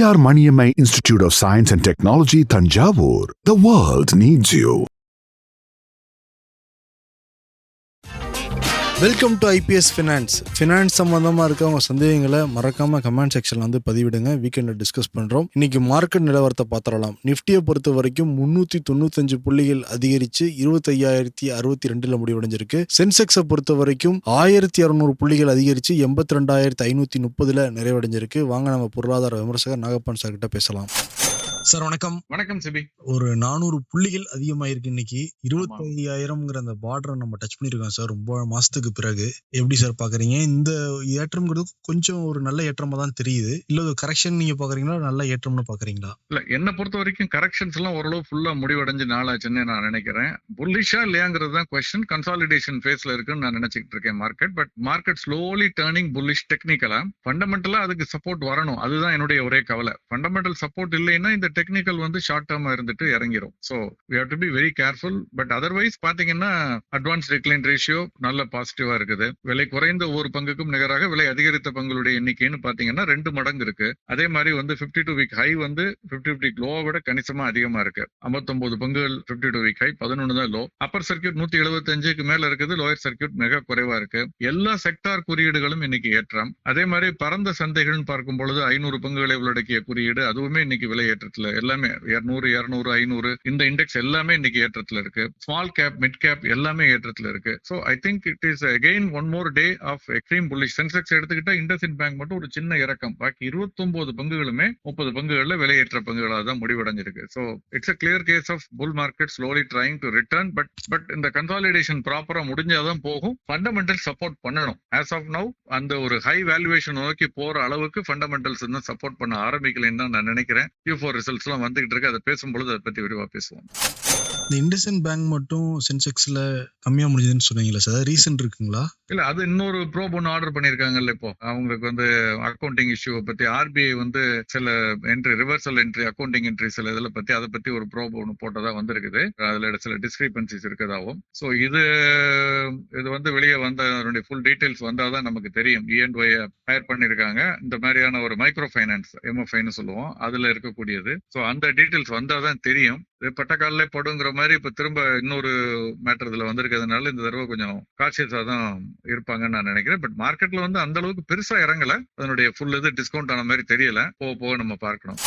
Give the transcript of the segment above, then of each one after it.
PR Maniammai Institute of Science and Technology, Thanjavur. The world needs you. Welcome to IPS finance சம்மந்தமாக இருக்க உங்கள் சந்தேகங்களை மறக்காமல் comment செக்ஷனில் வந்து பதிவிடுங்க. வீக்கெண்டில் டிஸ்கஸ் பண்ணுறோம். இன்றைக்கி மார்க்கெட் நிலவரத்தை பார்த்துடலாம். நிஃப்டியை பொறுத்த வரைக்கும் 395 புள்ளிகள் அதிகரித்து 25,062 முடிவடைஞ்சிருக்கு. சென்செக்ஸை பொறுத்த வரைக்கும் 1,600 புள்ளிகள் அதிகரித்து 82,530 நிறைவடைஞ்சிருக்கு. வாங்க நம்ம பொருளாதார விமர்சகர் நாகப்பன் சார் கிட்ட பேசலாம். சார் வணக்கம். வணக்கம் சிபி. ஒரு 400 புள்ளிகள் அதிகமாயிருக்கு. இன்னைக்கு 25,000ங்கிற அந்த பார்டரை நம்ம டச் பண்ணிருக்கோம் சார், ரொம்ப மாசத்துக்கு பிறகு. எப்படி சார் பாக்குறீங்க? இந்த ஏற்றம்ங்கிறது கொஞ்சம் ஒரு நல்ல ஏற்றமா தான் தெரியுது, இல்ல கரெக்ஷன் நீங்க பாக்குறீங்களா, நல்ல ஏற்றம்னு பாக்குறீங்களா? இல்ல, என்ன பொறுத்த வரைக்கும் கரெக்ஷன்ஸ் எல்லாம் ஓரளவு ஃபுல்லா முடிவடைஞ்சு நாளாச்சுன்னு நான் நினைக்கிறேன். புல்லிஷா இல்லையாங்கிறது தான் கொஸ்டின். கன்சாலிடேஷன் ஃபேஸ்ல இருக்குன்னு நான் நினைச்சிட்டு இருக்கேன் market. But market slowly turning bullish. டெக்னிக்கலா ஃபண்டமெண்டலா அதுக்கு சப்போர்ட் வரணும், அதுதான் என்னுடைய ஒரே கவலை. ஃபண்டமெண்டல் சப்போர்ட் இல்லைன்னா இந்த டெக்னிக்கல் வந்து ஷார்ட் டேர்மா இருந்துட்டு இறங்கிரும். So we have to be very careful. But otherwise பாத்தீங்கன்னா அட்வான்ஸ் டிக்ளைன் ரேஷியோ நல்ல பாசிட்டிவா இருக்குது. விலை குறைந்த ஒவ்வொரு பங்குக்கும் நிகராக விலை அதிகரித்த பங்குடைய எண்ணிக்கைன்னு பாத்தீங்கன்னா 2 மடங்கு இருக்கு. அதே மாதிரி வந்து 52 வீக் ஹை வந்து 50 வீக் லோவை விட கணிசமா அதிகமா இருக்கு. 59 பங்குகள் 52 வீக் ஹை, 11 தான் லோ. அப்பர் சர்க்கியூட் 175க்கு மேல இருக்குது, லோயர் சர்க்கியூட் மிக குறைவா இருக்கு. எல்லா செக்டார் குறியீடுகளும் இன்னைக்கு ஏற்றம். அதே மாதிரி பரந்த சந்தைகள் பார்க்கும் பொழுது 500 பங்குகளை உள்ளடக்கிய குறியீடு அதுவுமே இன்னைக்கு விலை ஏற்றத்துல எல்லாமே 200, 200, 500 இந்த இண்டெக்ஸ் எல்லாமே இன்னைக்கு ஏற்றத்துல இருக்கு. ஸ்மால் கேப், மிட் கேப் எல்லாமே ஏற்றத்துல இருக்கு. So I think it is again one more day of extreme bullish. Sensex எடுத்துக்கிட்டா இண்டஸ்இண்ட் பேங்க் மட்டும் ஒரு சின்ன இறக்கம். பாக்கி 29 பங்குகளுமே 30 பங்குகள்ல விலையேற்ற பங்குகளாக தான் முடிவடைஞ்சிருக்கு. So it's a clear case of bull market slowly trying to return. But இந்த கன்சாலிடேஷன் ப்ராப்பரா முடிஞ்சாதான் போகும். ஃபண்டமெண்டல் சப்போர்ட் பண்ணணும். ஆஸ் ஆஃப் நவ் அந்த ஒரு ஹை வேல்யூவேஷன் நோக்கி போற அளவுக்கு ஃபண்டமெண்டல்ஸ் இன்னும் சப்போர்ட் பண்ண ஆரம்பிக்கலைன்னு தான் நான் நினைக்கிறேன். Q4 ரிசல்ட்ஸ் எல்லாம் வந்துகிட்டு இருக்கு. அதை பேசும்பொழுது அதை பத்தி விரிவா பேசுவோம். இந்த இண்டஸ்இண்ட் பேங்க் மட்டும் சென்செக்ஸ்ல கம்மியா முடிஞ்சதுன்னு சொன்னீங்களா சார், ரீசன் இருக்குங்களா? இல்ல, அது இன்னொரு ப்ரோப் ஒன்று ஆர்டர் பண்ணிருக்காங்கல்ல. இப்போ அவங்களுக்கு வந்து அக்கௌண்டிங் இஷ்யூ பத்தி RBI வந்து சில entry, reversal entry, accounting entry சில இதுல பத்தி அதை பத்தி ஒரு ப்ரோப் ஒன்று போட்டதா வந்திருக்குது. அதுல சில டிஸ்கிரிபன்சிஸ் இருக்கதாவும். ஸோ இது வந்து வெளியே வந்த அதனுடைய ஃபுல் டீடைல்ஸ் வந்தாதான் நமக்கு தெரியும். EY ஹையர் பண்ணிருக்காங்க. இந்த மாதிரியான ஒரு மைக்ரோ ஃபைனான்ஸ், MFIன்னு சொல்லுவோம், அதுல இருக்கக்கூடியது. ஸோ அந்த டீடைல்ஸ் வந்தாதான் தெரியும். பட்டக்காலே படுங்கிற மாதிரி இப்ப திரும்ப இன்னொரு மேட்டர் இதுல வந்திருக்கிறதுனால இந்த தடவை கொஞ்சம் கான்சியஸா தான் இருப்பாங்கன்னு நான் நினைக்கிறேன். பட் மார்க்கெட்ல வந்து அந்த அளவுக்கு பெருசா இறங்கல. அதனுடைய ஃபுல் இது டிஸ்கவுண்ட் ஆன மாதிரி தெரியல. போக நம்ம பார்க்கணும்.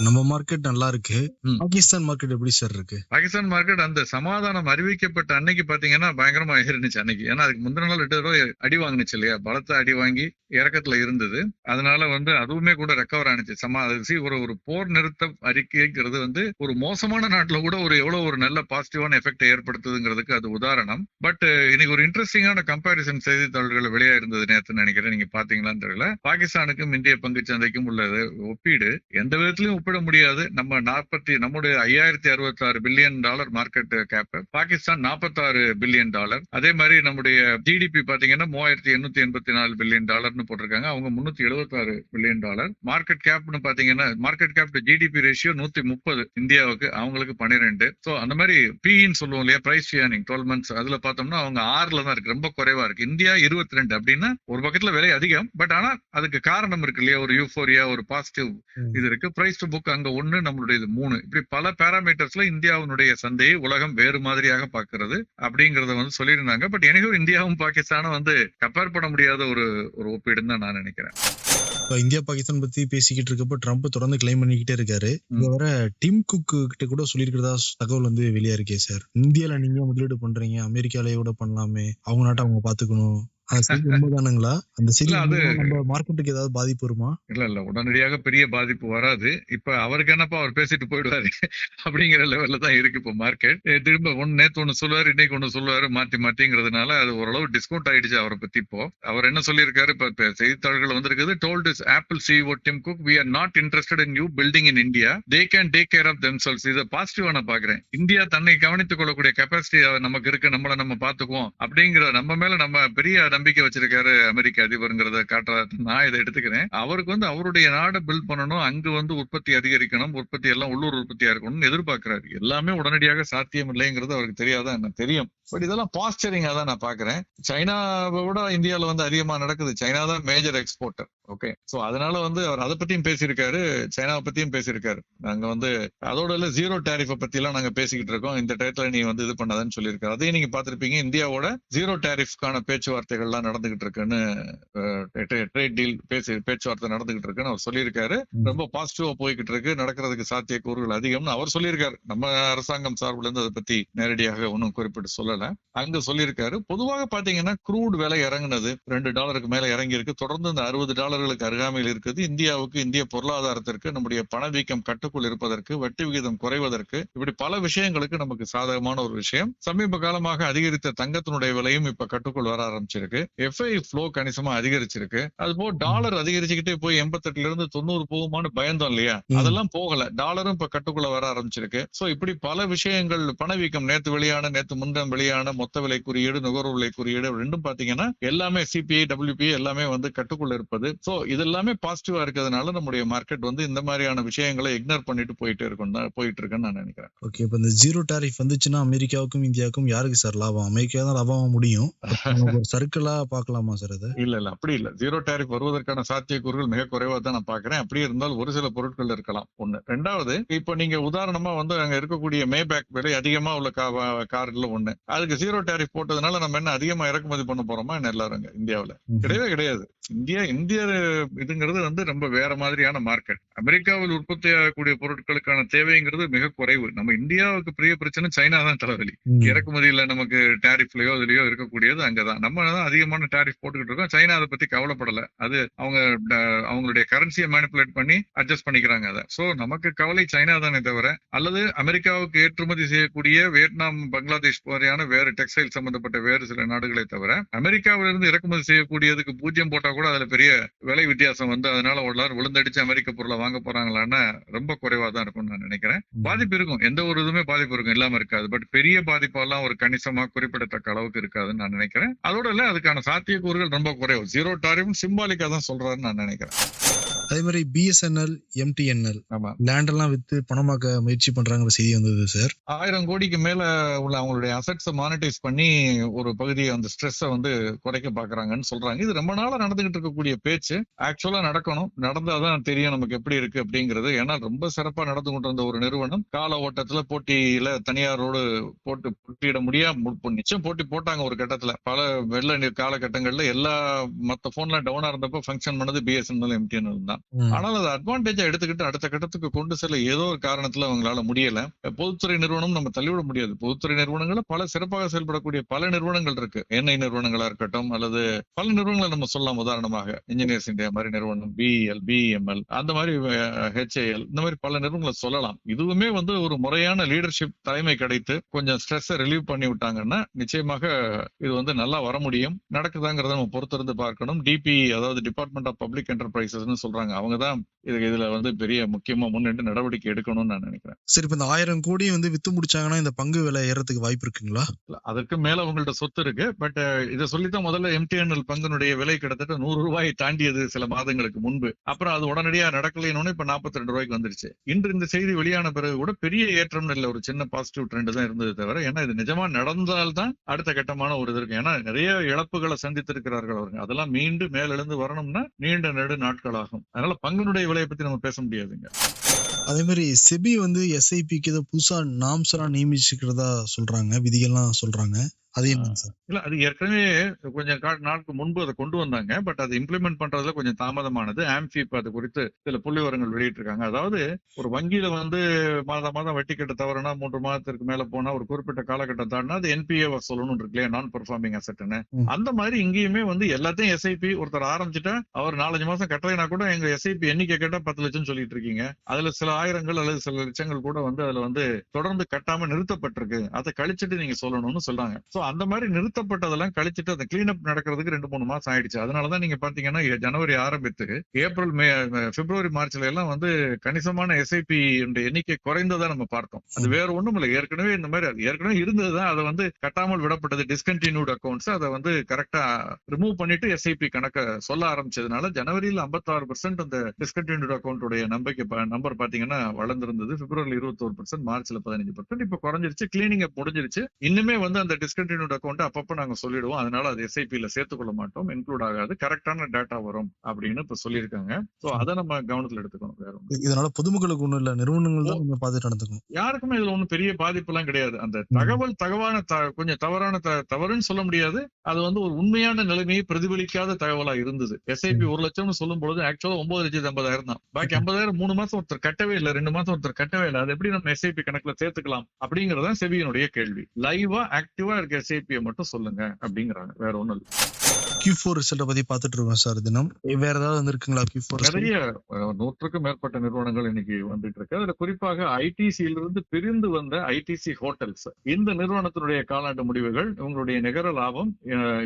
நம்ம மார்க்கெட் நல்லா இருக்கு. பாகிஸ்தான் மார்க்கெட் எப்படி சார் இருக்கு? பாகிஸ்தான் மார்க்கெட் அந்த சமாதானம் அறிவிக்கப்பட்ட அன்னைக்கு பாத்தீங்கன்னா பயங்கரமா இருந்துச்சு அன்னைக்கு. ஏன்னா அதுக்கு முந்தின நாள் 2 தடவை அடி வாங்கினுச்சு இல்லையா, பலத்த அடி வாங்கி இறக்கத்துல இருந்தது. அதனால வந்து அதுவுமே கூட ரெக்கவர் ஆனிச்சு. ஒரு போர் நிறுத்த அறிக்கைங்கிறது வந்து ஒரு மோசமான நாட்டுல கூட எவ்வளவு ஒரு நல்ல பாசிட்டிவான எஃபெக்ட் ஏற்படுத்துதுங்கிறதுக்கு அது உதாரணம். பட் இன்னைக்கு ஒரு இன்ட்ரெஸ்டிங்கான கம்பேரிசன் செய்தித்தாள்கள் வெளியா இருந்தது நேற்று நினைக்கிறேன். நீங்க பாத்தீங்களான்னு தெரியல. பாகிஸ்தானுக்கும் இந்திய பங்கு சந்தைக்கும் உள்ளது ஒப்பீடு எந்த விதத்திலையும் ஒப்பிட முடியாது. நம்முடைய $5,066 billion market cap, Pakistan $46 billion. அதே மாதிரி நம்முடைய ஜிடிபி பாத்தீங்கன்னா $3,884 பில்லியன் போட்டிருக்காங்க. அவங்க $376 பில்லியன். மார்க்கெட் கேப்னு பாத்தீங்கன்னா மார்க்கெட் கேப் ஜிடிபி ரேஷியோ 130 இந்தியாவுக்கு, அவங்களுக்கு 12. சோ அந்த மாதிரி பின்னு சொல்லுவோம் இல்லையா, பிரைஸ் டு ஏர்னிங் 12 months, அதுல பார்த்தோம்னா அவங்க 6ல தான் இருக்கு, ரொம்ப குறைவா இருக்கு. இந்தியா 22 அப்படின்னா ஒரு பக்கத்துல விலை அதிகம். பட் ஆனா அதுக்கு காரணம் இருக்கு இல்லையா, ஒரு யூஃபோரியா, ஒரு பாசிட்டிவ் இது இருக்கு. பிரைஸ் டு புக் அங்க 1, நம்மளுடைய 3. இப்படி பல பேராமீட்டர்ஸ்ல இந்தியாவுடைய சந்தையை உலகம் வேறு மாதிரியாக பாக்குறது அப்படிங்கறத வந்து சொல்லியிருந்தாங்க. பட் எனக்கும் இந்தியாவும் பாகிஸ்தானும் வந்து கம்பேர் பண்ண முடியாத ஒரு ஒப்பீடுன்னு தான் நான் நினைக்கிறேன். இந்தியா பாகிஸ்தான் பத்தி பேசிக்கிட்டு இருக்கப்ப ட்ரம்ப் தொடர்ந்து கிளைம் பண்ணிக்கிட்டே இருக்காரு. இங்க வர டிம் குக் கிட்ட கூட சொல்லியிருக்கிறதா தகவல் வந்து வெளியா இருக்கே சார். இந்தியால நீங்க முதலீடு பண்றீங்க, அமெரிக்காலயே கூட பண்ணலாமே, அவங்க நாட்டை அவங்க பாத்துக்கணும், உண்மைதானுங்களா? அந்த நம்ம மார்க்கெட்டுக்கு ஏதாவது பாதிப்பு வருமா? இல்ல, உடனடியாக பெரிய பாதிப்பு வராது. இப்ப அவருக்கு என்னப்பா, அவர் பேசிட்டு போயிடுவாரு அப்படிங்கிற லெவல்ல தான் இருக்கு இப்ப மார்க்கெட். திரும்ப நேத்து ஒண்ணு சொல்லுவாரு, இன்னைக்கு ஒண்ணு சொல்லுவாரு, மாத்திங்கிறதுனால அது ஓரளவு டிஸ்கவுண்ட் ஆயிடுச்சு அவரை பத்தி. இப்போ அவர் என்ன சொல்லியிருக்காரு, இப்ப செய்தித்தாள்கள் வந்திருக்குது. told his Apple CEO Tim Cook, we are not interested in you building in India, they can take care of themselves. இத பாசிட்டிவா நான் பாக்குறேன். இந்தியா தன்னை கவனித்துக் கொள்ளக்கூடிய கெப்பாசிட்டி நமக்கு இருக்கு, நம்ம பாத்துக்குவோம் அப்படிங்கிற நம்ம மேல நம்ம பெரிய நம்பிக்கை வச்சிருக்காரு அமெரிக்க அதிபருங்கிறத காட்டுறாரு. நான் இதை எடுத்துக்கிறேன். அவருக்கு வந்து அவருடைய நாடை பில்ட் பண்ணணும், அங்கு வந்து உற்பத்தி அதிகரிக்கணும், உற்பத்தி எல்லாம் உள்ளூர் உற்பத்தியா இருக்கணும்னு எதிர்பார்க்கிறாரு. எல்லாமே உடனடியாக சாத்தியம் இல்லைங்கிறது அவருக்கு தெரியாதான் என்ன தெரியும். பட் இதெல்லாம் பாஸ்டரிங்கா தான் நான் பாக்குறேன். சைனாவை விட இந்தியாவில வந்து அதிகமா நடக்குது. சைனா தான் மேஜர் எக்ஸ்போர்ட்டர். ஓகே, சோ அதனால வந்து அவர் அதை பத்தியும் பேசியிருக்காரு, சைனாவை பத்தியும் பேசியிருக்காரு. நாங்க வந்து அதோட இல்ல ஜீரோ டேரிஃப பத்தி எல்லாம் நாங்க பேசிக்கிட்டு இருக்கோம், இந்த டயத்துல நீ வந்து இது பண்ணாதன்னு சொல்லியிருக்காரு. அதையும் நீங்க பாத்திருப்பீங்க, இந்தியாவோட ஜீரோ டேரிஃப்கான பேச்சுவார்த்தைகள் எல்லாம் நடந்துகிட்டு இருக்குன்னு, ட்ரேட் டீல் பேச்சுவார்த்தை நடந்துகிட்டு இருக்குன்னு அவர் சொல்லியிருக்காரு. ரொம்ப பாசிட்டிவா போய்கிட்டு இருக்கு, நடக்கிறதுக்கு சாத்தியக்கூறுகள் அதிகம்னு அவர் சொல்லியிருக்காரு. நம்ம அரசாங்கம் சார்பில் இருந்து அதை பத்தி நேரடியாக ஒன்றும் குறிப்பிட்டு சொல்லல, அங்க சொல்லியிருக்காரு. பொதுவாக பாத்தீங்கன்னா க்ரூட் விலை இறங்குனது $2 மேல இறங்கி இருக்கு, தொடர்ந்து இந்த $60 அருகாமையில் இருக்குது. இந்தியாவுக்கு, இந்திய பொருளாதாரத்திற்கு, நம்முடைய பணவீக்கம் கட்டுக்குள் இருப்பதற்கு, வட்டி விகிதம் குறைவதற்கு, இப்படி பல விஷயங்களுக்கு நமக்கு சாதகமான ஒரு விஷயம். சமீப காலமாக அதிகரித்த தங்கத்தினுடைய விலையும் இப்ப கட்டுக்குள் வர ஆரம்பிச்சிருக்கு. எஃப்ஐ ஃப்ளோ கணிசமா அதிகரிச்சிருக்கு. அதுபோக டாலர் அதிகரிச்சுக்கிட்டே போய் 88 இருந்து 90 போகுமான்னு பயந்தோம் இல்லையா, அதெல்லாம் போகல, டாலரும் இப்ப கட்டுக்குள்ள வர ஆரம்பிச்சிருக்கு. சோ இப்படி பல விஷயங்கள், பணவீக்கம் நேத்து முன்தினம் வெளியான மொத்த விலை குறியீடு, நுகர்வு விலை குறியீடு ரெண்டும் பாத்தீங்கன்னா எல்லாமே சிபிஐ, டபிள்யூபிஐ எல்லாமே வந்து கட்டுக்குள்ள இருப்பது. சோ இது எல்லாமே பாசிட்டிவா இருக்கிறதுனால நம்முடைய மார்க்கெட் வந்து இந்த மாதிரியான விஷயங்களை இக்னோர் பண்ணிட்டு போயிட்டு இருக்குன்னு நான் நினைக்கிறேன். ஓகே, இப்போ இந்த ஜீரோ டாரிஃப் வந்துச்சுன்னா அமெரிக்காவுக்கும் இந்தியாவுக்கும் யாருக்கு சார் லாபம்? அமெரிக்கா தான் லாபமா முடியும். சர்க்கிளா பார்க்கலாமா சார் அது? இல்ல அப்படி இல்ல, ஜீரோ டாரிஃப் வருவதற்கான சாத்தியக்கூறுகள் மிக குறைவா தான் நான் பாக்குறேன். அப்படி இருந்தால் ஒரு சில பொருட்கள் இருக்கலாம், ஒண்ணு. ரெண்டாவது, இப்ப நீங்க உதாரணமா வந்து அங்க இருக்கக்கூடிய மேபேக் விலை அதிகமா உள்ள கார்கள் ஒண்ணு, அதுக்கு ஜீரோ டாரிஃப் போட்டதுனால நம்ம என்ன அதிகமா இறக்குமதி பண்ண போறோமா என்ன எல்லாரும் இந்தியாவில? கிடையவே கிடையாது. இந்திய இதுங்கிறது வந்து ரொம்ப வேற மாதிரியான மார்க்கெட். அமெரிக்காவில் உற்பத்தி ஆகக்கூடிய பொருட்களுக்கான தேவைங்கிறது மிக குறைவு. நம்ம இந்தியாவுக்கு பெரிய பிரச்சனை சைனா தான் தலைவலி. இறக்குமதியில நமக்கு டாரிஃப்லயோ இதுலயோ இருக்கக்கூடியது அங்கதான். நம்ம தான் அதிகமான டாரிஃப் போட்டுக்கிட்டு இருக்கோம். சைனா அதை பத்தி கவலைப்படல. அது அவங்களுடைய கரன்சியை மேனிபுலேட் பண்ணி அட்ஜஸ்ட் பண்ணிக்கிறாங்க அதை. சோ நமக்கு கவலை சைனா தானே தவிர, அல்லது அமெரிக்காவுக்கு ஏற்றுமதி செய்யக்கூடிய வியட்நாம், பங்களாதேஷ் மாதிரியான வேறு டெக்ஸ்டைல் சம்பந்தப்பட்ட வேறு சில நாடுகளை தவிர, அமெரிக்காவிலிருந்து இறக்குமதி செய்யக்கூடியதுக்கு 0 போட்டா கூட அதுல பெரிய விலை வித்தியாசம் வந்து அதனால எல்லாரும் விழுந்தடிச்சு அமெரிக்க பொருளை வாங்க போறாங்களான்னா ரொம்ப குறைவா தான் இருக்கும்னு நான் நினைக்கிறேன். பாதிப்பு இருக்கும், எந்த ஒரு இதுவுமே பாதிப்பு இருக்கும், இல்லாம இருக்காது. பட் பெரிய பாதிப்பெல்லாம் ஒரு கணிசமா குறிப்பிடத்தக்க அளவுக்கு இருக்காதுன்னு நான் நினைக்கிறேன். அதோட இல்ல, அதுக்கான சாத்தியக்கூறுகள் ரொம்ப குறைவு. ஜீரோ டாரிஃப் சிம்பாலிக்கா தான் சொல்றாருன்னு நான் நினைக்கிறேன். அதே மாதிரி பிஎஸ்என்எல், எம்டிஎன்எல் லேண்ட் எல்லாம் வித்து பணமாக்க முயற்சி பண்றாங்கிற செய்தி வந்தது சார். 1000 கோடிக்கு மேல உள்ள அவங்களுடைய அசெட்ஸை மானிட்டைஸ் பண்ணி ஒரு பகுதியை அந்த ஸ்ட்ரெஸ்ஸை வந்து குறைக்க பாக்குறாங்கன்னு சொல்றாங்க. இது ரொம்ப நாளா நடந்துகிட்டு இருக்கக்கூடிய பேச்சு. ஆக்சுவலா நடக்கணும், நடந்தாதான் தெரியும் நமக்கு எப்படி இருக்கு அப்படிங்கிறது. ஏன்னா ரொம்ப சிறப்பா நடந்து கொண்டிருந்த ஒரு நிறுவனம் கால ஓட்டத்துல போட்டியில தனியாரோடு போட்டியிட முடியாம, நிச்சயம் போட்டி போட்டாங்க ஒரு கட்டத்துல. பல வெள்ள நீர் காலகட்டங்கள்ல எல்லா மத்த போன்ல டவுனா இருந்தப்ப ஃபங்க்ஷன் பண்ணது பிஎஸ்என்எல், எம்டிஎன்எல் தான். ஆனால் அது அட்வான்டேஜா எடுத்துக்கிட்டு அடுத்த கட்டத்துக்கு கொண்டு செல்ல ஏதோ ஒரு காரணத்துல அவங்களால முடியல. பொதுத்துறை நிறுவனம் நம்ம தள்ளிவிட முடியாது. பொதுத்துறை நிறுவனங்கள் பல சிறப்பாக செயல்படக்கூடிய பல நிறுவனங்கள் இருக்கு. எண்ணெய் நிறுவனங்களா இருக்கட்டும், அல்லது பல நிறுவனங்களை நம்ம சொல்லலாம். உதாரணமாக இன்ஜினியர்ஸ் இந்தியா மாதிரி நிறுவனம், பிஇஎல், பிஎம்எல், அந்த மாதிரி ஹெச்ஏஎல், இந்த மாதிரி பல நிறுவனங்களை சொல்லலாம். இதுவுமே வந்து ஒரு முறையான லீடர்ஷிப் தலைமை கிடைத்து கொஞ்சம் ஸ்ட்ரெஸ்ஸை ரிலீவ் பண்ணி விட்டாங்கன்னா நிச்சயமாக இது வந்து நல்லா வர முடியும். நடக்குதாங்கிறத நம்ம பொறுத்திருந்து பார்க்கணும். டிபி, அதாவது டிபார்ட்மெண்ட் ஆஃப் பப்ளிக் என்டர்பிரைசஸ் சொல்றாங்க, அவங்கதான் இதுல வந்து பெரிய முக்கியமா முன்னிட்டு நடவடிக்கை எடுக்கணும்னு நான் நினைக்கிறேன். சரி, இப்ப இந்த 1000 கோடி வந்து வித்து முடிச்சாங்கன்னா இந்த பங்கு விலை ஏறதுக்கு வாய்ப்பு இருக்குங்களா? அதற்கு மேல அவங்கள்ட்ட சொத்து இருக்கு. பட் இதை சொல்லித்தான் முதல்ல எம்டிஎன்எல் பங்கினுடைய விலை கிட்டத்தட்ட $100 தாண்டியது சில மாதங்களுக்கு முன்பு. அப்புறம் அது உடனடியா நடக்கலைன்னு இப்ப $42 வந்துருச்சு. இன்று இந்த செய்தி வெளியான பிறகு கூட பெரிய ஏற்றம் இல்ல, ஒரு சின்ன பாசிட்டிவ் ட்ரெண்ட் தான் இருந்தது தவிர, ஏன்னா இது நிஜமா நடந்தால்தான் அடுத்த கட்டமான ஒரு இது இருக்கு. ஏன்னா நிறைய இழப்புகளை சந்தித்திருக்கிறார்கள் அவர்கள். அதெல்லாம் மீண்டும் மேலெழுந்து வரணும்னா நீண்ட நெடு நாட்கள் ஆகும். அதனால பங்கினுடைய விலையை பத்தி நம்ம பேச முடியாதுங்க. அதே மாதிரி செபி வந்து எஸ்ஐபிக்கு ஏதோ புதுசா நாம்ஸ் எல்லாம் நியமிச்சுக்கிறதா சொல்றாங்க, விதிகள்லாம் சொல்றாங்க. அது என்ன சார்? இல்ல, அது ஏற்கனவே கொஞ்சம் நாளுக்கு முன்பு அதை கொண்டு வந்தாங்க. பட் அதை இம்ப்ளிமெண்ட் பண்றதுல கொஞ்சம் தாமதமானது. ஆம்ஃபிப் அது குறித்து சில புள்ளிவிவரங்கள் வெளியிட்டிருக்காங்க. அதாவது ஒரு வங்கியில வந்து மாதம் வட்டி கட்ட தவறுனா 3 மாதத்திற்கு மேல போனா ஒரு குறிப்பிட்ட காலகட்டம் தாண்டினா அது என்பிஏ சொல்லணும் இருக்கு இல்லையா, நான் பெர்ஃபார்மிங் அசெட்னு. அந்த மாதிரி இங்கேயுமே வந்து எல்லாத்தையும் எஸ்ஐபி ஒருத்தர் ஆரம்பிச்சுட்டா அவர் 4-5 மாசம் கட்டலைனா கூட எங்க எஸ்ஐபி எண்ணிக்கை கேட்டா 10 லட்சம் சொல்லிட்டு இருக்கீங்க. அதுல சில ஆயிரங்கள் அல்லது சில லட்சங்கள் கூட வந்து அதுல வந்து தொடர்ந்து கட்டாம நிறுத்தப்பட்டிருக்கு. அதை கழிச்சுட்டு நீங்க சொல்லணும்னு சொல்றாங்க. சோ அந்த மாதிரி நிறுத்தப்பட்டதெல்லாம் கழிச்சுட்டு அந்த கிளீன் அப் நடக்கிறதுக்கு 2-3 மாசம் ஆயிடுச்சு. அதனாலதான் நீங்க பாத்தீங்கன்னா ஜனவரி ஆரம்பித்து ஏப்ரல், மே, பிப்ரவரி, மார்ச்ல எல்லாம் வந்து கணிசமான எஸ்ஐபி எண்ணிக்கை குறைந்ததா நம்ம பார்த்தோம். அது வேற ஒண்ணும் இல்லை, ஏற்கனவே இந்த மாதிரி ஏற்கனவே இருந்ததுதான். அதை வந்து கட்டாமல் விடப்பட்டது டிஸ்கண்டினியூட் அக்கௌண்ட்ஸ். அதை வந்து கரெக்டா ரிமூவ் பண்ணிட்டு எஸ்ஐபி கணக்க சொல்ல ஆரம்பிச்சதுனால ஜனவரியில் 56% அந்த டிஸ்கண்டினியூட் அக்கௌண்ட் நம்பர் பாத்தீங்கன்னா வளர்ந்திருந்தது. பிப்ரவரியில் 21%, மார்ச்ல 15%. இப்ப குறைஞ்சிருச்சு. கிளீனிங் அப் முடிஞ்சிருச்சு. இன்னுமே வந்து அந்த டிஸ்கண்டினியூட் டிஸ்கண்டினியூட் அக்கௌண்ட் அப்பப்ப நாங்க சொல்லிடுவோம், அதனால அது எஸ்ஐபியில சேர்த்துக்கொள்ள மாட்டோம், இன்க்ளூட் ஆகாது, கரெக்டான டேட்டா வரும் அப்படின்னு இப்ப சொல்லியிருக்காங்க. சோ அதை நம்ம கவனத்துல எடுத்துக்கணும். வேற ஒண்ணும் இல்ல. இதனால பொதுமக்களுக்கு ஒண்ணும் இல்ல, நிறுவனங்கள் தான் நம்ம பார்த்துட்டு நடந்துக்கணும். யாருக்குமே இதுல ஒண்ணும் பெரிய பாதிப்பு எல்லாம் கிடையாது. அந்த தகவல் கொஞ்சம் தவறான தவறுன்னு சொல்ல முடியாது, அது வந்து ஒரு உண்மையான நிலைமையை பிரதிபலிக்காத தகவலா இருந்தது. எஸ்ஐபி 1 லட்சம்னு சொல்லும் பொழுது ஆக்சுவலா 9,50,000 தான். பாக்கி 50,000 3 மாசம் ஒருத்தர் கட்டவே இல்லை, 2 மாசம் ஒருத்தர் கட்டவே இல்லை. அது எப்படி நம்ம எஸ்ஐபி கணக்குல சேர்த்துக்கலாம் அப்படிங்கறதான் செபியினுடைய கேள்வி. லைவா ஆக்டிவா இருக்க எஸ்ஐபியை மட்டும் சொல்லுங்க அப்படிங்கிறாங்க, வேற ஒண்ணும் இல்லை. Q4 ரிசல்ட்டை பத்தி பார்த்துட்டு இருக்கோம் சார் தினம். வேற ஏதாவது வந்திருக்குங்களா Q4 ரிசல்ட்? நிறைய 100க்கும் மேற்பட்ட நிறுவனங்கள் இன்னைக்கு வந்துட்டு இருக்கு. அதுல குறிப்பாக ஐடிசியில இருந்து பிரிந்து வந்த ஐடிசி ஹோட்டல்ஸ், இந்த நிறுவனத்தினுடைய காலாண்டு முடிவுகள் உங்களுடைய நிகர லாபம்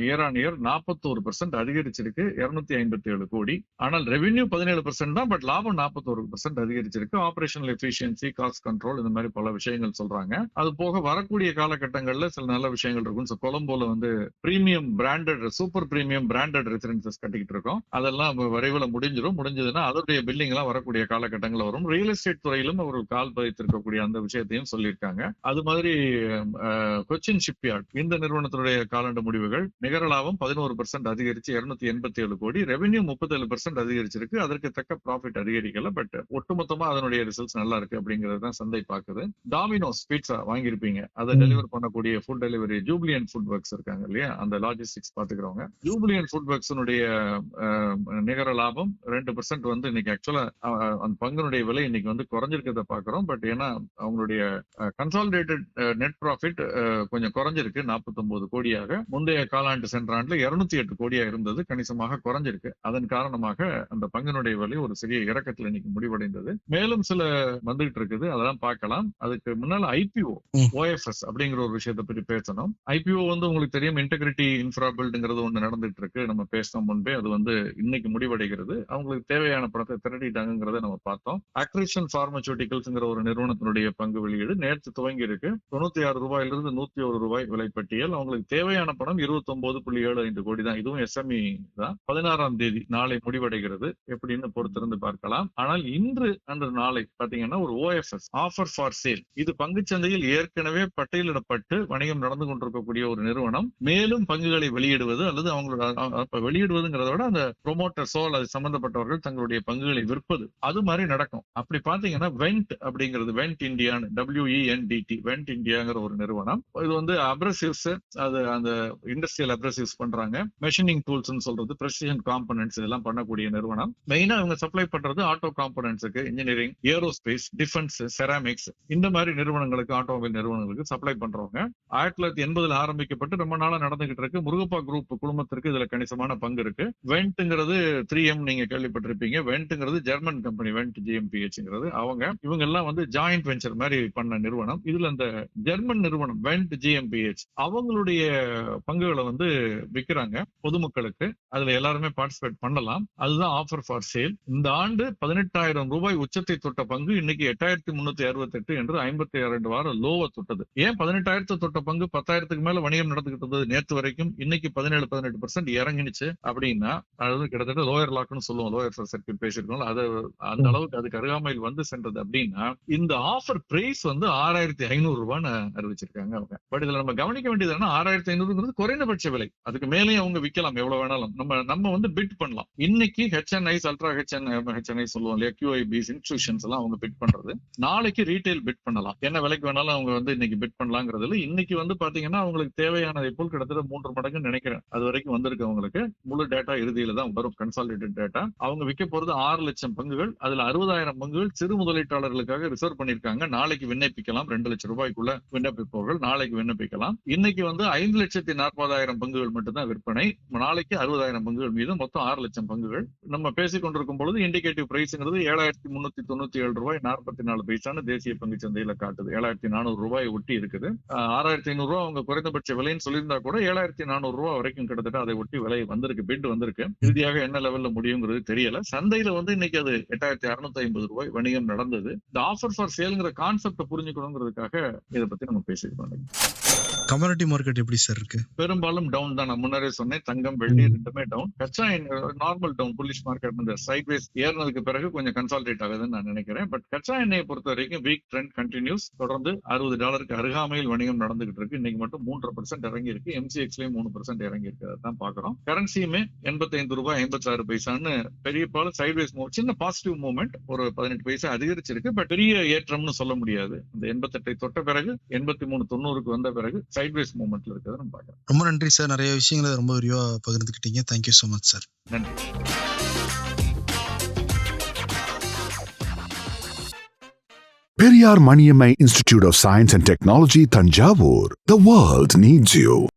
இயர் ஆன் இயர் 41% அதிகரிச்சிருக்கு, 257 கோடி. ஆனால் ரெவென்யூ 17% தான், பட் லாபம் 41% அதிகரிச்சிருக்கு. ஆபரேஷனல் எஃபிஷியன்சி, காஸ்ட் கண்ட்ரோல், இந்த மாதிரி பல விஷயங்கள் சொல்றாங்க. அது போக வரக்கூடிய காலகட்டங்கள்ல சில நல்ல விஷயங்கள் இருக்கும். கொலம்போல வந்து premium branded, super premium branded residences கட்டிக்கிட்டு இருக்கோம். அதெல்லாம் விரைவில் முடிஞ்சதுன்னா அதோடைய பில்டிங் எல்லாம் வரக்கூடிய காலகட்டங்கள் வரும். ரியல் எஸ்டேட் துறையிலும் ஒரு கால் பதித்திருக்கக்கூடிய அந்த விஷயத்தையும் சொல்லியிருக்காங்க. அது மாதிரி கொச்சின் ஷிப்யார்ட், இந்த நிறுவனத்தினுடைய காலாண்டு முடிவுகள் நிகர லாபம் 11% அதிகரிச்சு 287 கோடி, ரெவென்யூ 37% அதிகரிச்சிருக்கு. அதற்கு தக்க ப்ராஃபிட் அதிகரிக்கல, பட் ஒட்டுமொத்தமா அதனுடைய ரிசல்ட்ஸ் நல்லா இருக்கு அப்படிங்கிறது தான் சந்தை பார்க்குது. டாமினோஸ் பீட்சா வாங்கியிருப்பீங்க, அதை டெலிவர் பண்ணக்கூடிய food delivery Jubilant food works இருக்காங்க இல்லையா, அந்த லாஜிஸ்டிக்ஸ் பாத்துக்கிறவங்க, ஜூப்ளியன்ட் ஃபுட் ஒர்க்ஸ் நிகர லாபம் 2% வந்து இன்னைக்கு ஆக்சுவலா அந்த பங்குனுடைய விலை இன்னைக்கு வந்து குறைஞ்சிருக்கிறத பாக்குறோம். பட் ஏன்னா அவங்களுடைய கன்சாலிடேட்டட் நெட் ப்ராஃபிட் கொஞ்சம் குறைஞ்சிருக்கு, 49 கோடியாக முந்தைய காலாண்டு சென்ற ஆண்டுல 208 கோடியா இருந்தது, கணிசமாக குறைஞ்சிருக்கு. அதன் காரணமாக அந்த பங்கினுடைய விலை ஒரு சிறிய இறக்கத்தில் இன்னைக்கு முடிவடைந்தது. மேலும் சில வந்துகிட்டு இருக்குது, அதெல்லாம் பார்க்கலாம். அதுக்கு முன்னால ஐபிஓ OFS அப்படிங்கிற ஒரு விஷயத்தை பற்றி பேசணும். ஐபிஓ வந்து உங்களுக்கு தெரியும், இன்டெகிரிட்டி இன்ஃப்ரா பில்டுங்கிறது ஒன்று நடந்துட்டு இருக்கு. நம்ம பேசின முன்பே அது வந்து இன்னைக்கு முடிவடைகிறது. அவங்களுக்கு தேவையான பணத்தை திரட்டிட்டாங்கிறத நம்ம பார்த்தோம். அக்ரிஷன் பார்மசூட்டிகல்ஸ்ங்கிற ஒரு நிறுவனத்தினுடைய பங்கு வெளியீடு நேற்று துவங்கி இருக்கு. 96 ரூபாயிலிருந்து 101 ரூபாய் விலைப்பட்டியல். அவங்களுக்கு தேவையான பணம் 29.75 கோடி தான். இதுவும் எஸ்எம்இ தான். 16ஆம் தேதி நாளை முடிவடைகிறது. எப்படின்னு பொறுத்திருந்து பார்க்கலாம். ஆனால் இன்று அந்த நாளை பாத்தீங்கன்னா ஒரு OFS, ஆஃபர் ஃபார் சேல், இது பங்குச்சந்தையில் ஏற்கனவே பட்டியலிடப்பட்டு வணிகம் நடந்து கொண்டிருக்கக்கூடிய ஒரு நிறுவனம். மேலும் பங்குகளை வெளியிடுவது அல்லது அவங்களோட வெளியிடுவதுங்கிறத விட அந்த ப்ரொமோட்டர்ஸோ அல்லது சம்பந்தப்பட்டவர்கள் தங்களுடைய பங்குகளை விற்பது, அது மாதிரி நடக்கும். அப்படி பாத்தீங்கன்னா வெண்ட் அப்படிங்கிறது, வெண்ட் இந்தியான்னு, WENDT, வெண்ட் இந்தியாங்கிற ஒரு நிறுவனம். இது வந்து அப்ரசிவ்ஸ், அது அந்த இண்டஸ்ட்ரியல் அப்ரசிவ்ஸ் பண்றாங்க. மெஷினிங் டூல்ஸ் சொல்றது, பிரெசிஷன் காம்பனன்ட்ஸ் இதெல்லாம் பண்ணக்கூடிய நிறுவனம். மெயினா அவங்க சப்ளை பண்றது ஆட்டோ காம்பனன்ட்ஸுக்கு, இன்ஜினியரிங், ஏரோஸ்பேஸ், டிஃபென்ஸ், செராமிக்ஸ், இந்த மாதிரி நிறுவனங்களுக்கு, ஆட்டோமொபைல் நிறுவனங்களுக்கு சப்ளை பண்றவங்க. 1980 ஆரம்பிக்கப்பட்டு ரொம்ப நாளா நடந்துகிட்டு இருக்கு. முருகப்பா குரூப் குழுமத்திற்கு இதுல கணிசமான பங்கு இருக்கு. வெண்ட்ங்கிறது 3M நீங்க கேள்விப்பட்டிருப்பீங்க. வெண்ட்ங்கிறது ஜெர்மன் கம்பெனி, வெண்ட் GmbHங்கிறது. இவங்க எல்லாம் வந்து ஜாயிண்ட் வெஞ்சர் மாதிரி பண்ண நிறுவனம். இதுல அந்த ஜெர்மன் நிறுவனம் வெண்ட் GmbH அவங்களுடைய பங்குகளை வந்து விற்கிறாங்க பொதுமக்களுக்கு. அதுல எல்லாருமே பார்ட்டிசிபேட் பண்ணலாம். அதுதான் ஆஃபர் ஃபார் சேல். இந்த ஆண்டு 18,000 ரூபாய் உச்சத்தை தொட்ட பங்கு இன்னைக்கு 8,368 என்று 52 வாரம் லோவை தொட்டது. ஏன் 18,000 தொட்ட பங்கு 10,000க்கு மேல வணிகம் நடந்துகிட்டு இருந்தது நேற்று வரைக்கும், இன்னைக்கு 17-18% இறங்கினுச்சு அப்படின்னா, அதாவது கிட்டத்தட்ட லோயர் லாக்னு சொல்லுவோம், லோயர் சர்க்கியூட் பேசிருக்கோம், அது அந்த அளவுக்கு அதுக்கு அருகாமையில் வந்து சென்றது. அப்படின்னா இந்த ஆஃபர் பிரைஸ் வந்து 6,500 ரூபான்னு அறிவிச்சிருக்காங்க அவங்க. பட் இதுல நம்ம கவனிக்க வேண்டியது என்ன, 6,500 குறைந்தபட்ச விலை. அதுக்கு மேலேயும் அவங்க விற்கலாம் எவ்வளவு வேணாலும். நம்ம வந்து பிட் பண்ணலாம். இன்னைக்கு HNIs, அல்ட்ரா HNI சொல்லுவோம் இல்லையா, QIBs, இன்ஸ்டிடியூஷன்ஸ் எல்லாம் அவங்க பிட் பண்றது. நாளைக்கு ரீட்டைல் பிட் பண்ணலாம், என்ன விலைக்கு வேணாலும் அவங்க வந்து இன்னைக்கு பிட் பண்ணலாங்கிறதுல. இன்னைக்கு வந்து பாத்தீங்கன்னா அவங்களுக்கு தேவையானதை போல் கிட்டத்தட்ட 3 மடங்கு நினைக்கிறேன் அது வரைக்கும் வந்திருக்கு. அவங்களுக்கு முழு டேட்டா இறுதியில தான் வரும், கன்சாலிடேட்டட் டேட்டா. அவங்க விற்க போறது 6 லட்சம் பங்குகள். அதுல 60,000 பங்குகள் சிறு முதலீட்டாளர்களுக்காக ரிசர்வ் பண்ணிருக்காங்க. நாளைக்கு விண்ணப்பிக்கலாம். 2 லட்சம் ரூபாய்க்குள்ள விண்ணப்பிப்பவர்கள் நாளைக்கு விண்ணப்பிக்கலாம். இன்னைக்கு வந்து 5,40,000 பங்குகள் மட்டும்தான் விற்பனை. நாளைக்கு 60,000 பங்குகள் மீது மொத்தம் 6 லட்சம் பங்குகள். நம்ம பேசிக் கொண்டிருக்கும் பொழுது இண்டிகேட்டிவ் பிரைஸ்ங்கிறது 7,397 ரூபாய் 44 பைசான்னு தேசிய பங்கு சந்தையில காட்டுது. 7,400 ரூபாய் ஒட்டி இருக்குது. 6,500 ரூபாய் அவங்க குறைந்தபட்ச விலைன்னு சொல்லியிருந்தா கூட 7,400 ரூபாய் வரைக்கும் கிட்டத்தட்ட அதை ஒட்டி விலை வந்திருக்கு, பிட் வந்திருக்கு. இறுதியாக என்ன லெவல்ல முடியுங்கிறது தெரியல. சந்தையில வந்து இன்னைக்கு அது 8,650 ரூபாய் வணிகம் நடந்தது. இந்த ஆஃபர் ஃபார் சேல்ங்கிற கான்செப்ட புரிஞ்சுக்கணுங்கிறதுக்காக இதை பத்தி நம்ம பேசியிருக்கோம். கமாடிட்டி மார்க்கெட் எப்படி சார் இருக்கு? பெரும்பாலும் டவுன் தான். நான் முன்னரே சொன்னேன், தங்கம் வெள்ளி ரெண்டுமே டவுன். கச்சா எண்ணெய் நார்மல் டவுன். புல்லிஷ் மார்க்கெட் இந்த சைட்வேஸ் ஏறினதுக்கு பிறகு கொஞ்சம் கன்சாலிடேட் ஆகுதுன்னு நான் நினைக்கிறேன். பட் கச்சா எண்ணெயை பொறுத்த வரைக்கும் வீக் ட்ரெண்ட் கண்டினியூஸ். தொடர்ந்து $60 அருகாமையில் வணிகம் நடந்துகிட்டு இருக்கு. இன்னைக்கு மட்டும் 3% இறங்கி இருக்கு. MCX-லயும் 3% இறங்கி இருக்கு. அதான் பாக்குறோம். கரன்சியுமே $85.56 பெரிய பால சைட்வேஸ் மூவ், சின்ன பாசிட்டிவ் மூவ்மெண்ட், ஒரு 18 பைசா அதிகரிச்சிருக்கு. பட் பெரிய ஏற்றம்னு சொல்ல முடியாது. இந்த 88 தொட்ட பிறகு 83.90 வந்த பிறகு சைட்வேஸ் மூவ்மெண்ட்ல இருக்கிறத நம்ம பார்க்கலாம். ரொம்ப நன்றி சார். நிறைய விஷயங்களை ரொம்ப விரிவா பகிர்ந்துக்கிட்டீங்க. Thank you so much sir. நன்றி. Periyar Maniammai Institute of Science and Technology, Thanjavur. The world needs you.